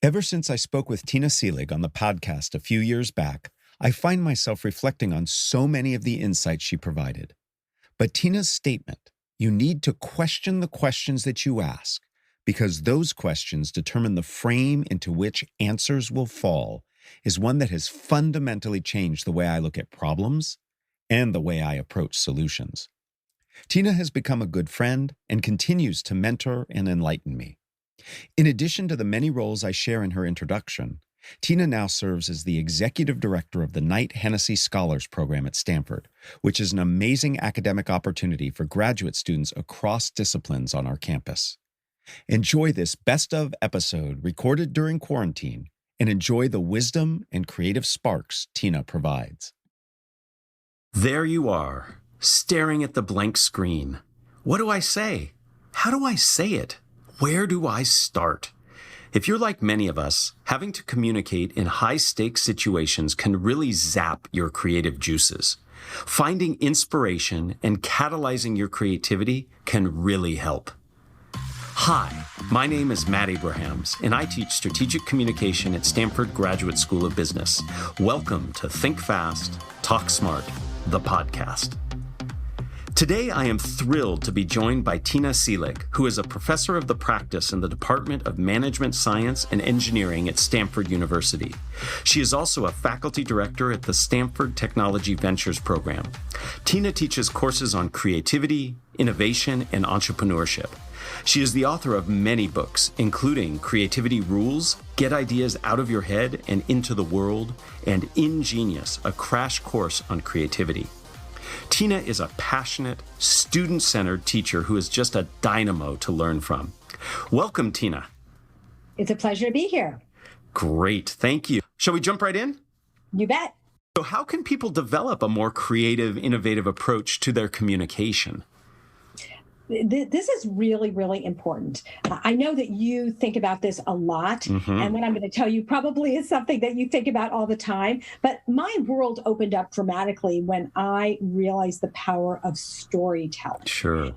Ever since I spoke with Tina Seelig on the podcast a few years back, I find myself reflecting on so many of the insights she provided. But Tina's statement, you need to question the questions that you ask, because those questions determine the frame into which answers will fall, is one that has fundamentally changed the way I look at problems and the way I approach solutions. Tina has become a good friend and continues to mentor and enlighten me. In addition to the many roles I share in her introduction, Tina now serves as the executive director of the Knight Hennessy Scholars Program at Stanford, which is an amazing academic opportunity for graduate students across disciplines on our campus. Enjoy this best of episode recorded during quarantine and enjoy the wisdom and creative sparks Tina provides. There you are, staring at the blank screen. What do I say? How do I say it? Where do I start? If you're like many of us, having to communicate in high-stakes situations can really zap your creative juices. Finding inspiration and catalyzing your creativity can really help. Hi, my name is Matt Abrahams, and I teach strategic communication at Stanford Graduate School of Business. Welcome to Think Fast, Talk Smart, the podcast. Today, I am thrilled to be joined by Tina Seelig, who is a professor of the practice in the Department of Management Science and Engineering at Stanford University. She is also a faculty director at the Stanford Technology Ventures program. Tina teaches courses on creativity, innovation, and entrepreneurship. She is the author of many books, including Creativity Rules, Get Ideas Out of Your Head and Into the World, and Ingenious, a crash course on creativity. Tina is a passionate, student-centered teacher who is just a dynamo to learn from. Welcome, Tina. It's a pleasure to be here. Great, thank you. Shall we jump right in? You bet. So how can people develop a more creative, innovative approach to their communication? This is really, really important. I know that you think about this a lot, and what I'm going to tell you probably is something that you think about all the time, but my world opened up dramatically when I realized the power of storytelling. Sure.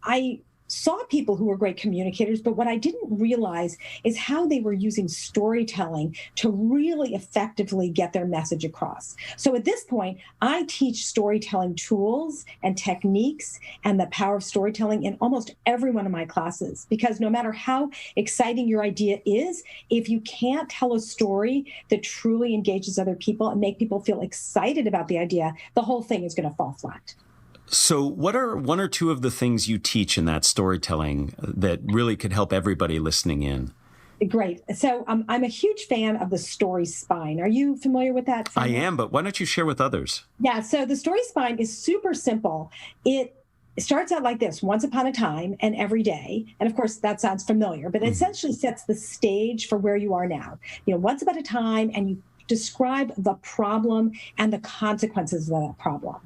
I saw people who were great communicators, but what I didn't realize is how they were using storytelling to really effectively get their message across. So at this point, I teach storytelling tools and techniques and the power of storytelling in almost every one of my classes, because no matter how exciting your idea is, if you can't tell a story that truly engages other people and make people feel excited about the idea, the whole thing is going to fall flat. So what are one or two of the things you teach in that storytelling that really could help everybody listening in? Great. So I'm a huge fan of the story spine. Are you familiar with that? I am, but why don't you share with others? Yeah, so the story spine is super simple. It starts out like this: once upon a time and every day. And of course, that sounds familiar, but it essentially sets the stage for where you are now. Once upon a time, and you describe the problem and the consequences of that problem.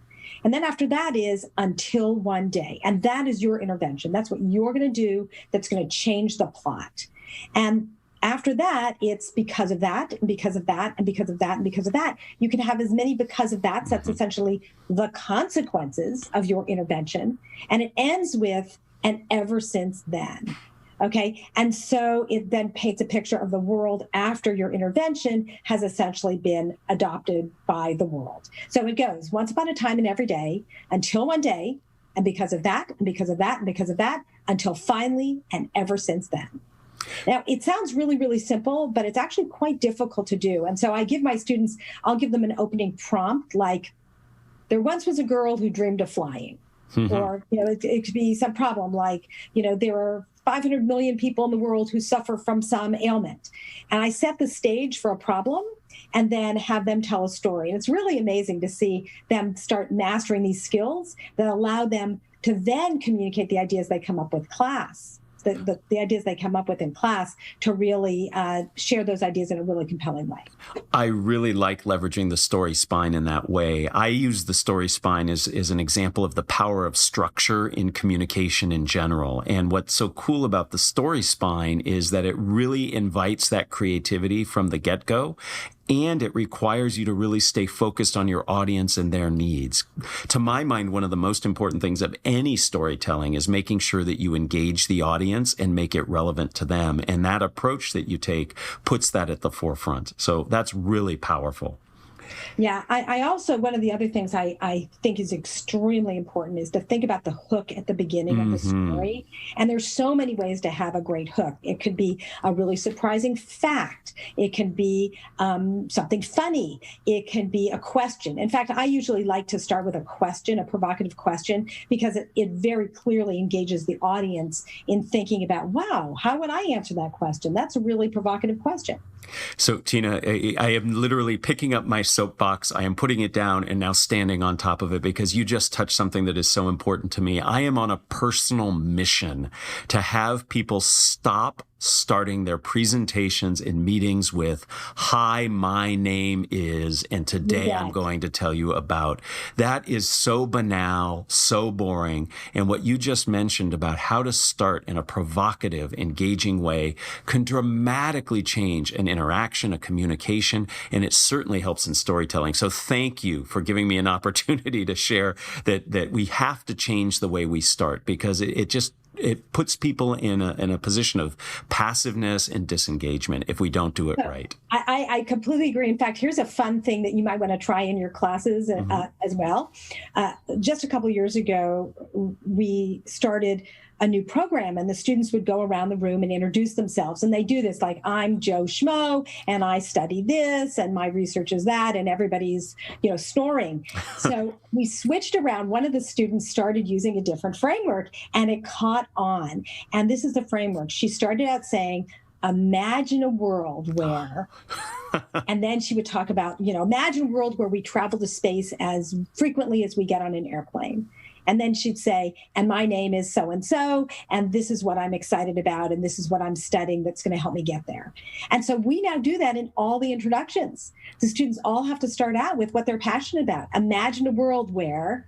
And then after that is until one day. And that is your intervention. That's what you're going to do that's going to change the plot. And after that, it's because of that, and because of that, and because of that, and because of that. You can have as many because of that. So that's essentially the consequences of your intervention. And it ends with and ever since then. Okay. And so it then paints a picture of the world after your intervention has essentially been adopted by the world. So it goes once upon a time and every day until one day, and because of that, and because of that, and because of that, until finally and ever since then. Now, it sounds really, really simple, but it's actually quite difficult to do. And so I give my students, I'll give them an opening prompt like, there once was a girl who dreamed of flying. Or, it could be some problem like, there are 500 million people in the world who suffer from some ailment. And I set the stage for a problem and then have them tell a story. And it's really amazing to see them start mastering these skills that allow them to then communicate the ideas they come up with the ideas they come up with in class to really share those ideas in a really compelling way. I really like leveraging the story spine in that way. I use the story spine as an example of the power of structure in communication in general. And what's so cool about the story spine is that it really invites that creativity from the get-go. and it requires you to really stay focused on your audience and their needs. To my mind, one of the most important things of any storytelling is making sure that you engage the audience and make it relevant to them. And that approach that you take puts that at the forefront. So that's really powerful. Yeah, I also, one of the other things I think is extremely important is to think about the hook at the beginning of the story. And there's so many ways to have a great hook. It could be a really surprising fact. It can be something funny. It can be a question. In fact, I usually like to start with a question, a provocative question, because it very clearly engages the audience in thinking about, wow, how would I answer that question? That's a really provocative question. So, Tina, I am literally picking up my soapbox. I am putting it down and now standing on top of it because you just touched something that is so important to me. I am on a personal mission to have people stop starting their presentations and meetings with, "Hi, my name is," and today I'm going to tell you about. That is so banal, so boring. And what you just mentioned about how to start in a provocative, engaging way can dramatically change an interaction, a communication, and it certainly helps in storytelling. So thank you for giving me an opportunity to share that we have to change the way we start, because it puts people in a position of passiveness and disengagement if we don't do it right. I completely agree. In fact, here's a fun thing that you might want to try in your classes as well. Just a couple years ago, we started a new program, and the students would go around the room and introduce themselves. And they do this like, "I'm Joe Schmo, and I study this, and my research is that," and everybody's, snoring. So we switched around. One of the students started using a different framework, and it caught on. And this is the framework. She started out saying, "Imagine a world where," and then she would talk about, "Imagine a world where we travel to space as frequently as we get on an airplane." And then she'd say, "And my name is so-and-so, and this is what I'm excited about, and this is what I'm studying that's going to help me get there." And so we now do that in all the introductions. The students all have to start out with what they're passionate about. Imagine a world where,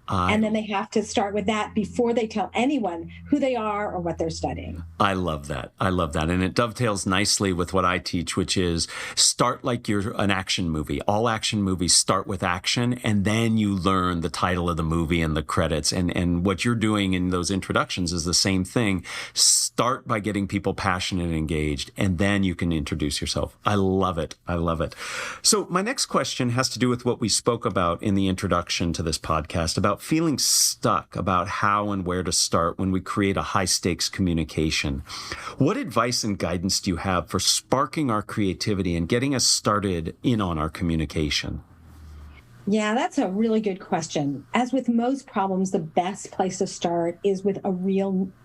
and then they have to start with that before they tell anyone who they are or what they're studying. I love that. I love that. And it dovetails nicely with what I teach, which is start like you're an action movie. All action movies start with action, and then you learn the title of the movie and the credits. And what you're doing in those introductions is the same thing. Start by getting people passionate and engaged, and then you can introduce yourself. I love it. I love it. So my next question has to do with what we spoke about in the introduction to this podcast about feeling stuck about how and where to start when we create a high-stakes communication. What advice and guidance do you have for sparking our creativity and getting us started in on our communication? Yeah, that's a really good question. As with most problems, the best place to start is with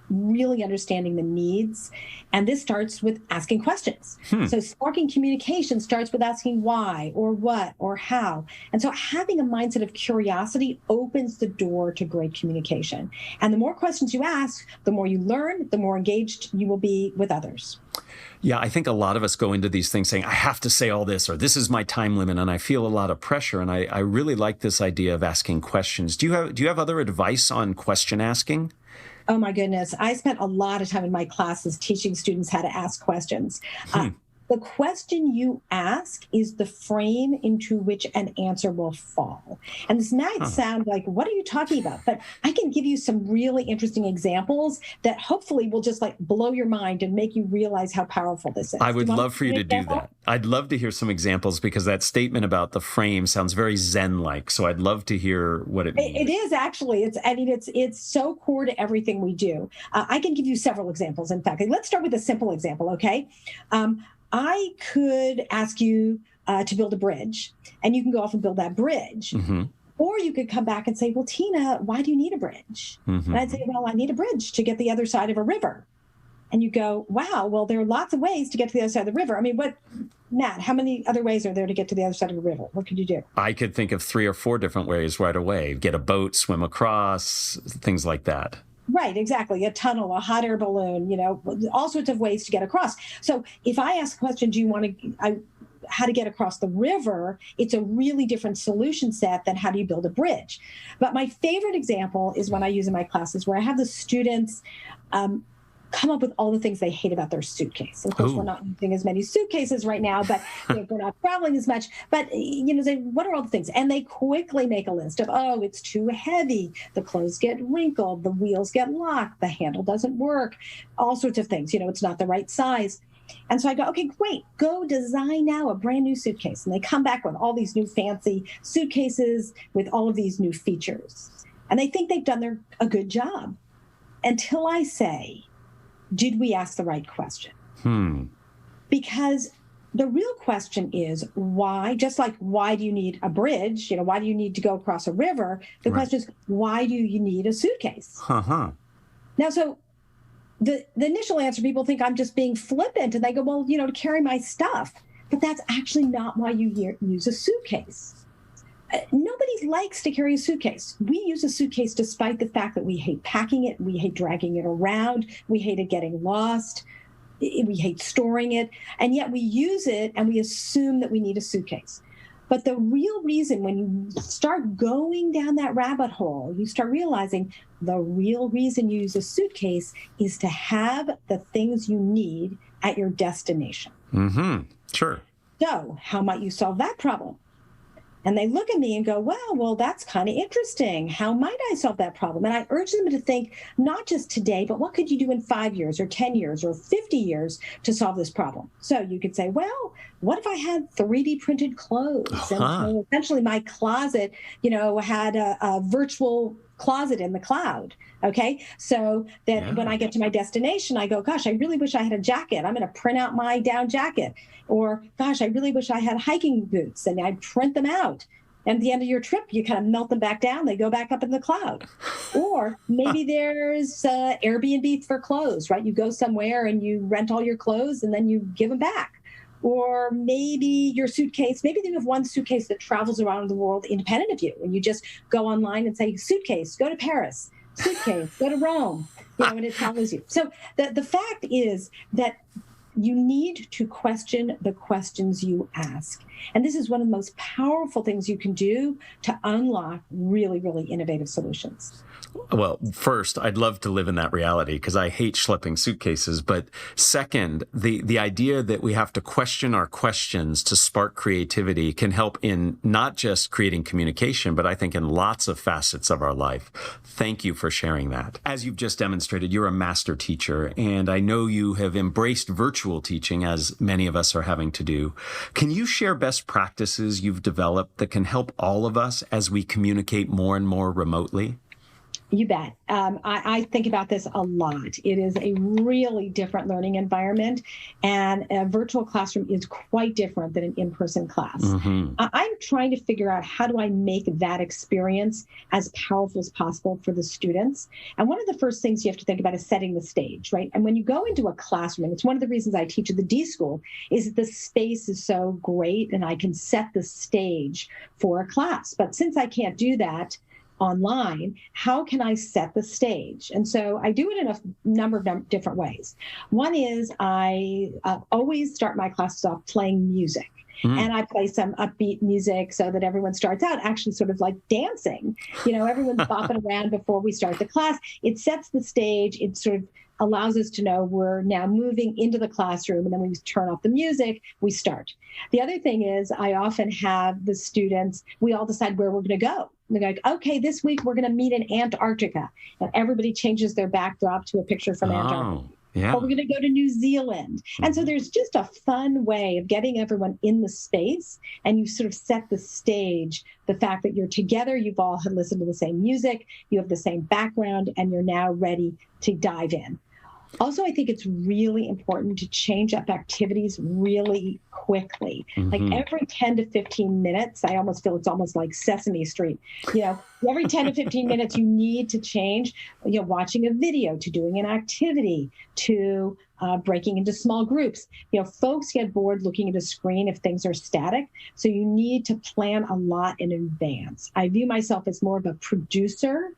really understanding the needs. And this starts with asking questions. So sparking communication starts with asking why or what or how. And so having a mindset of curiosity opens the door to great communication. And the more questions you ask, the more you learn, the more engaged you will be with others. Yeah, I think a lot of us go into these things saying, "I have to say all this," or "This is my time limit," and I feel a lot of pressure. And I really like this idea of asking questions. Do you have other advice on question asking? Oh my goodness. I spent a lot of time in my classes teaching students how to ask questions. The question you ask is the frame into which an answer will fall. And this might sound like, what are you talking about? But I can give you some really interesting examples that hopefully will just blow your mind and make you realize how powerful this is. I would love for you to do that. I'd love to hear some examples, because that statement about the frame sounds very Zen-like. So I'd love to hear what it means. It is actually. It's so core to everything we do. I can give you several examples. In fact, let's start with a simple example, okay? I could ask you to build a bridge, and you can go off and build that bridge. Or you could come back and say, "Well, Tina, why do you need a bridge?" And I'd say, "Well, I need a bridge to get the other side of a river." And you go, "Wow, well, there are lots of ways to get to the other side of the river." I mean, Matt, how many other ways are there to get to the other side of a river? What could you do? I could think of 3 or 4 different ways right away. Get a boat, swim across, things like that. Right, exactly. A tunnel, a hot air balloon, all sorts of ways to get across. So if I ask a question, how to get across the river, it's a really different solution set than how do you build a bridge. But my favorite example is when I use in my classes where I have the students come up with all the things they hate about their suitcase. Of course, we're not using as many suitcases right now, but we're not traveling as much. But, say, what are all the things? And they quickly make a list of, oh, it's too heavy. The clothes get wrinkled. The wheels get locked. The handle doesn't work. All sorts of things. It's not the right size. And so I go, okay, great, go design now a brand new suitcase. And they come back with all these new fancy suitcases with all of these new features. And they think they've done a good job until I say, did we ask the right question? Because the real question is why, just like why do you need a bridge? Why do you need to go across a river? The question is, why do you need a suitcase? Now, so the initial answer, people think I'm just being flippant, and they go, well, to carry my stuff. But that's actually not why you use a suitcase. Nobody likes to carry a suitcase. We use a suitcase despite the fact that we hate packing it, we hate dragging it around, we hate it getting lost, we hate storing it, and yet we use it and we assume that we need a suitcase. But the real reason, when you start going down that rabbit hole, you start realizing the real reason you use a suitcase is to have the things you need at your destination. Sure. So how might you solve that problem? And they look at me and go, well, that's kind of interesting. How might I solve that problem? And I urge them to think not just today, but what could you do in 5 years or 10 years or 50 years to solve this problem? So you could say, well, what if I had 3D printed clothes? And so essentially my closet, had a virtual closet in the cloud. Okay. So that when I get to my destination, I go, gosh, I really wish I had a jacket. I'm going to print out my down jacket. Or, gosh, I really wish I had hiking boots, and I print them out. And at the end of your trip, you kind of melt them back down. They go back up in the cloud. Or maybe there's Airbnb for clothes, right? You go somewhere and you rent all your clothes and then you give them back. Or maybe your suitcase, maybe you have one suitcase that travels around the world independent of you. And you just go online and say, suitcase, go to Paris. Suitcase, go to Rome. And it tells you. So the fact is that you need to question the questions you ask. And this is one of the most powerful things you can do to unlock really, really innovative solutions. Well, first, I'd love to live in that reality because I hate schlepping suitcases. But second, the idea that we have to question our questions to spark creativity can help in not just creating communication, but I think in lots of facets of our life. Thank you for sharing that. As you've just demonstrated, you're a master teacher, and I know you have embraced virtual teaching, as many of us are having to do. Can you share best practices you've developed that can help all of us as we communicate more and more remotely? You bet. I think about this a lot. It is a really different learning environment, and a virtual classroom is quite different than an in-person class. I'm trying to figure out how do I make that experience as powerful as possible for the students. And one of the first things you have to think about is setting the stage, right? And when you go into a classroom, and it's one of the reasons I teach at the D.school, is that the space is so great and I can set the stage for a class. But since I can't do that online, how can I set the stage? And so I do it in a number of different ways. One is I always start my classes off playing music. And I play some upbeat music so that everyone starts out actually sort of like dancing. Everyone's bopping around before we start the class. It sets the stage. It sort of allows us to know we're now moving into the classroom, and then we turn off the music, we start. The other thing is I often have the students, we all decide where we're going to go. They're like, okay, this week we're going to meet in Antarctica. And everybody changes their backdrop to a picture from Antarctica. Yeah. Or we're going to go to New Zealand. And so there's just a fun way of getting everyone in the space, and you sort of set the stage, the fact that you're together, you've all had listened to the same music, you have the same background, and you're now ready to dive in. Also, I think it's really important to change up activities really quickly. Like every 10 to 15 minutes, I almost feel it's almost like Sesame Street. Every 10 to 15 minutes, you need to change, watching a video to doing an activity to breaking into small groups. Folks get bored looking at a screen if things are static. So you need to plan a lot in advance. I view myself as more of a producer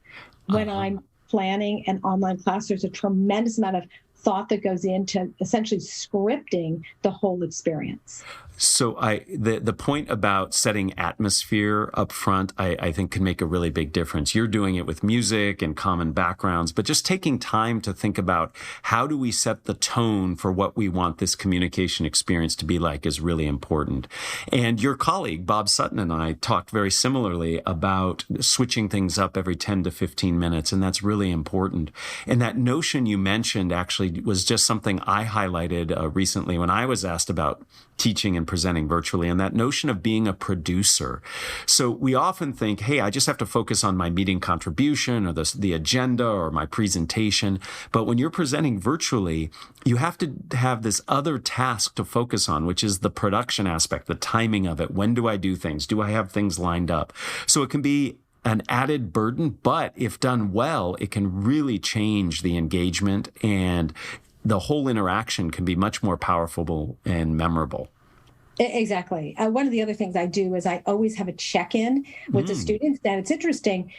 when I'm planning an online class. There's a tremendous amount of thought that goes into essentially scripting the whole experience. So the point about setting atmosphere up front, I think can make a really big difference. You're doing it with music and common backgrounds, but just taking time to think about how do we set the tone for what we want this communication experience to be like is really important. And your colleague, Bob Sutton, and I talked very similarly about switching things up every 10 to 15 minutes, and that's really important. And that notion you mentioned actually was just something I highlighted recently when I was asked about teaching and presenting virtually, and that notion of being a producer. So we often think, hey, I just have to focus on my meeting contribution or the agenda or my presentation. But when you're presenting virtually, you have to have this other task to focus on, which is the production aspect, the timing of it. When do I do things? Do I have things lined up? So it can be an added burden, but if done well, it can really change the engagement, and the whole interaction can be much more powerful and memorable. Exactly. One of the other things I do is I always have a check-in with the students. And it's interesting.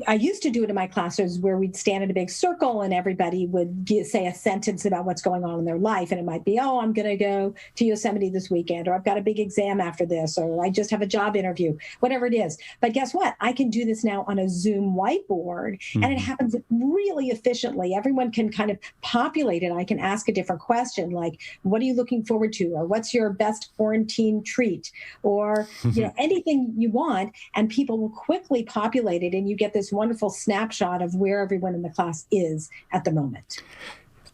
I used to do it in my classes where we'd stand in a big circle and everybody would say a sentence about what's going on in their life. And it might be, oh, I'm going to go to Yosemite this weekend, or I've got a big exam after this, or I just have a job interview, whatever it is. But guess what? I can do this now on a Zoom whiteboard, and it happens really efficiently. Everyone can kind of populate it. I can ask a different question, like, what are you looking forward to? Or what's your best quarantine treat? Or anything you want, and people will quickly populate it, and you get this wonderful snapshot of where everyone in the class is at the moment.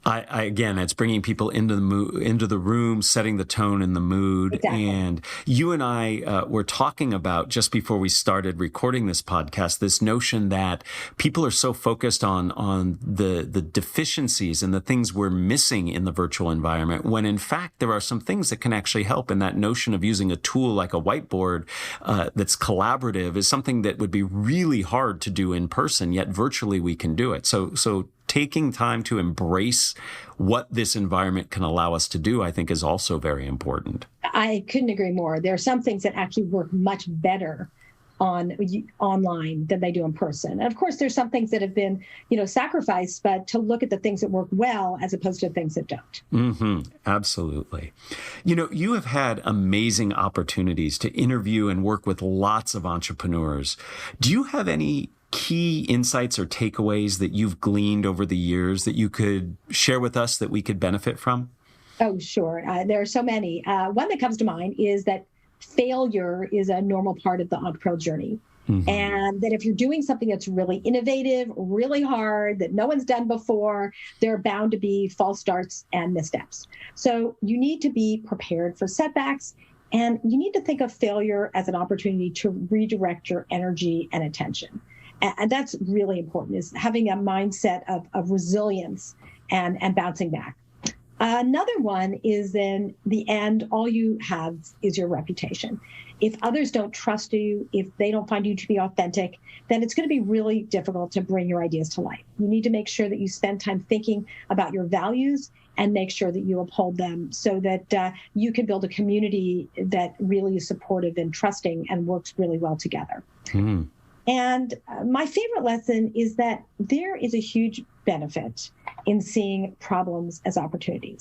Again, it's bringing people into the room, setting the tone and the mood. Exactly. And you and I were talking about, just before we started recording this podcast, this notion that people are so focused on the deficiencies and the things we're missing in the virtual environment, when in fact there are some things that can actually help. And that notion of using a tool like a whiteboard that's collaborative is something that would be really hard to do in person, yet virtually we can do it. So taking time to embrace what this environment can allow us to do, I think, is also very important. I couldn't agree more. There are some things that actually work much better online than they do in person. And of course, there's some things that have been, sacrificed, but to look at the things that work well as opposed to things that don't. Mm-hmm. Absolutely. You have had amazing opportunities to interview and work with lots of entrepreneurs. Do you have any key insights or takeaways that you've gleaned over the years that you could share with us that we could benefit from? Oh, sure. There are so many. One that comes to mind is that failure is a normal part of the entrepreneurial journey. Mm-hmm. And that if you're doing something that's really innovative, really hard, that no one's done before, there are bound to be false starts and missteps. So you need to be prepared for setbacks, and you need to think of failure as an opportunity to redirect your energy and attention. And that's really important, is having a mindset of resilience and bouncing back. Another one is, in the end, all you have is your reputation. If others don't trust you, if they don't find you to be authentic, then it's going to be really difficult to bring your ideas to life. You need to make sure that you spend time thinking about your values and make sure that you uphold them, so that you can build a community that really is supportive and trusting and works really well together. Mm. And my favorite lesson is that there is a huge benefit in seeing problems as opportunities.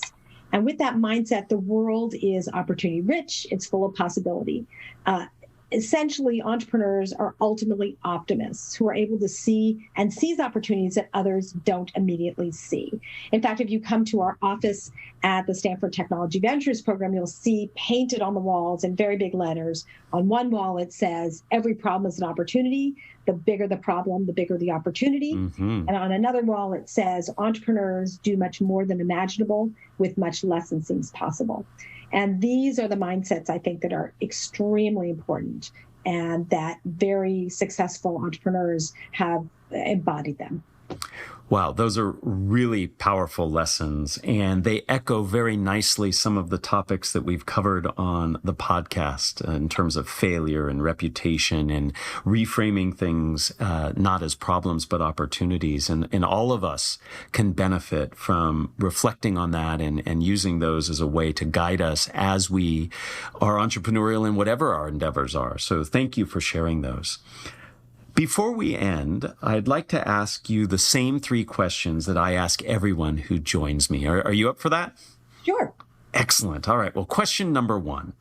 And with that mindset, the world is opportunity rich. It's full of possibility. Essentially, entrepreneurs are ultimately optimists who are able to see and seize opportunities that others don't immediately see. In fact, if you come to our office at the Stanford Technology Ventures program, you'll see painted on the walls in very big letters. On one wall, it says, every problem is an opportunity. The bigger the problem, the bigger the opportunity. Mm-hmm. And on another wall, it says, entrepreneurs do much more than imaginable with much less than seems possible. And these are the mindsets, I think, that are extremely important, and that very successful entrepreneurs have embodied them. Wow, those are really powerful lessons, and they echo very nicely some of the topics that we've covered on the podcast in terms of failure and reputation and reframing things not as problems but opportunities. And all of us can benefit from reflecting on that and using those as a way to guide us as we are entrepreneurial in whatever our endeavors are. So thank you for sharing those. Before we end, I'd like to ask you the same 3 questions that I ask everyone who joins me. Are you up for that? Sure. Excellent. All right. Well, question number 1.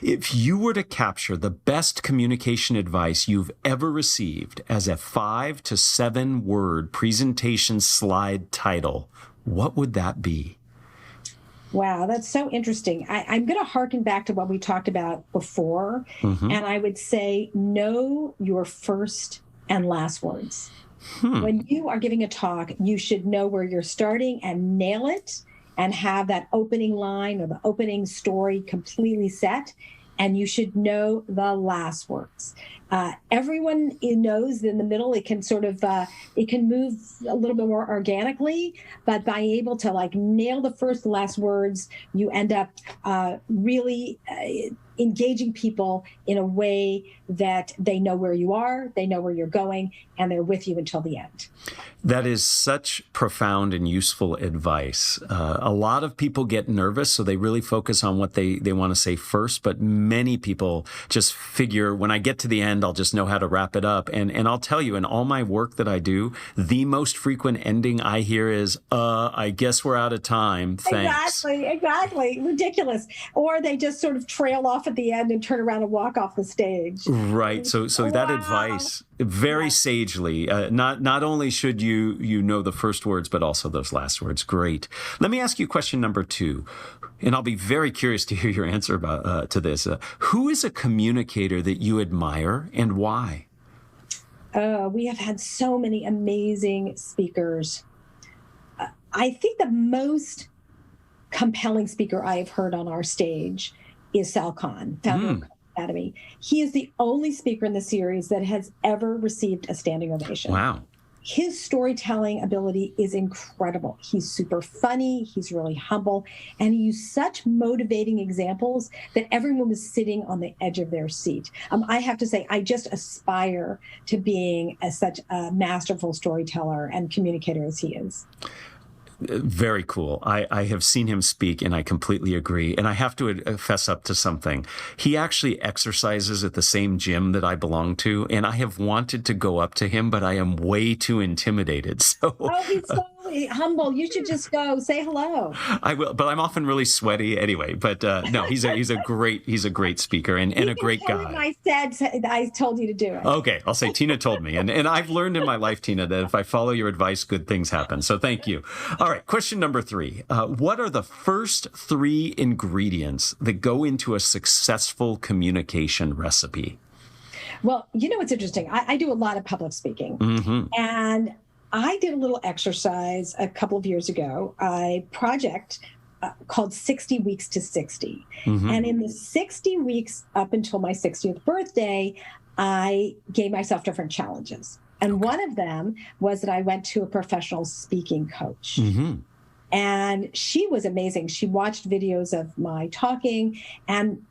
If you were to capture the best communication advice you've ever received as a 5 to 7 word presentation slide title, what would that be? Wow, that's so interesting. I'm going to harken back to what we talked about before, and I would say know your first and last words. When you are giving a talk, you should know where you're starting and nail it and have that opening line or the opening story completely set, and you should know the last words. Everyone knows in the middle, it can sort of, it can move a little bit more organically, but by able to like nail the first and last words, you end up really engaging people in a way that they know where you are, they know where you're going, and they're with you until the end. That is such profound and useful advice. A lot of people get nervous, so they really focus on what they want to say first, but many people just figure, when I get to the end, I'll just know how to wrap it up. And I'll tell you, in all my work that I do, the most frequent ending I hear is, I guess we're out of time. Thanks. Exactly. Ridiculous. Or they just sort of trail off at the end and turn around and walk off the stage. Right. So that advice, very sagely, not only should you know the first words, but also those last words. Great. Let me ask you question number 2, and I'll be very curious to hear your answer to this. Who is a communicator that you admire and why? We have had so many amazing speakers. I think the most compelling speaker I have heard on our stage is Sal Khan, founder of Academy. He is the only speaker in the series that has ever received a standing ovation. Wow. His storytelling ability is incredible. He's super funny. He's really humble. And he used such motivating examples that everyone was sitting on the edge of their seat. I have to say, I just aspire to being such a masterful storyteller and communicator as he is. Very cool. I have seen him speak, and I completely agree. And I have to fess up to something. He actually exercises at the same gym that I belong to, and I have wanted to go up to him, but I am way too intimidated. So, he's so humble. You should just go say hello. I will, but I'm often really sweaty anyway. But no, he's a great speaker and a great guy. I told you to do it. Okay, I'll say Tina told me, and I've learned in my life, Tina, that if I follow your advice, good things happen. So thank you. All right, question number 3. What are the first 3 ingredients that go into a successful communication recipe? Well, it's interesting. I do a lot of public speaking, and I did a little exercise a couple of years ago, a project called 60 Weeks to 60. And in the 60 weeks up until my 60th birthday, I gave myself different challenges. And one of them was that I went to a professional speaking coach. And she was amazing. She watched videos of my talking. And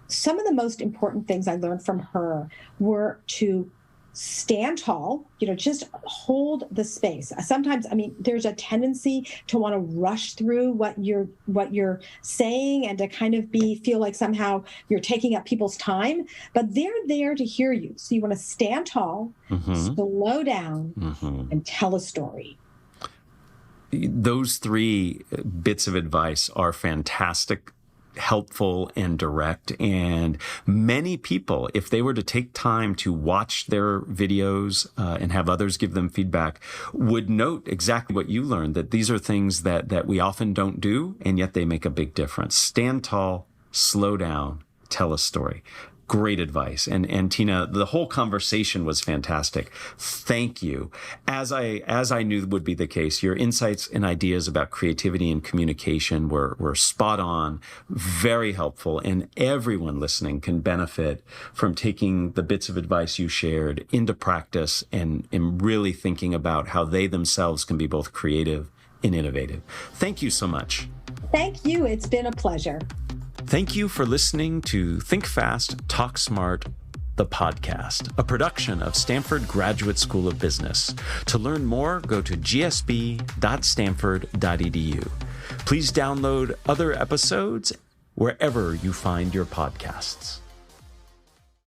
some of the most important things I learned from her were to stand tall, just hold the space. Sometimes, there's a tendency to want to rush through what you're saying and to kind of feel like somehow you're taking up people's time, but they're there to hear you. So you want to stand tall, slow down, and tell a story. Those 3 bits of advice are fantastic, helpful, and direct. And many people, if they were to take time to watch their videos and have others give them feedback, would note exactly what you learned, that these are things that we often don't do, and yet they make a big difference. Stand tall, slow down, tell a story. Great advice. And Tina, the whole conversation was fantastic. Thank you. As I knew would be the case, your insights and ideas about creativity and communication were spot on, very helpful, and everyone listening can benefit from taking the bits of advice you shared into practice and really thinking about how they themselves can be both creative and innovative. Thank you so much. Thank you. It's been a pleasure. Thank you for listening to Think Fast, Talk Smart, the podcast, a production of Stanford Graduate School of Business. To learn more, go to gsb.stanford.edu. Please download other episodes wherever you find your podcasts.